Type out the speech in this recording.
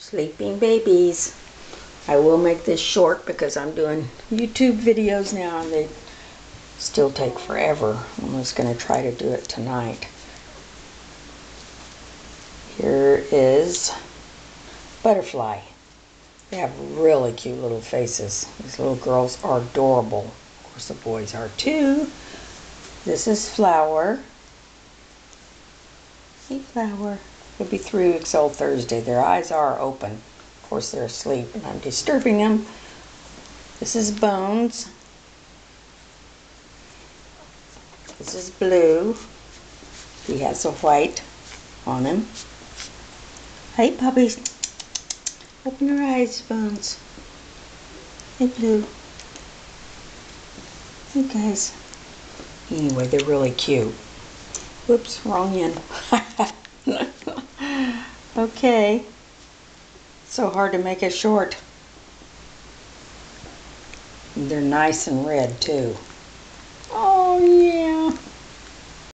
Sleeping babies. I will make this short because I'm doing YouTube videos now and they still take forever. I'm just going to try to do it tonight. Here is Butterfly. They have really cute little faces. These little girls are adorable. Of course the boys are too. This is Flower. Hey Flower. They'll be 3 weeks old Thursday. Their eyes are open. Of course they're asleep and I'm disturbing them. This is Bones. This is Blue. He has a white on him. Hey puppies. Open your eyes, Bones. Hey Blue. Hey guys. Anyway, they're really cute. Whoops, wrong end. Okay. So hard to make it short. And they're nice and red too. Oh yeah.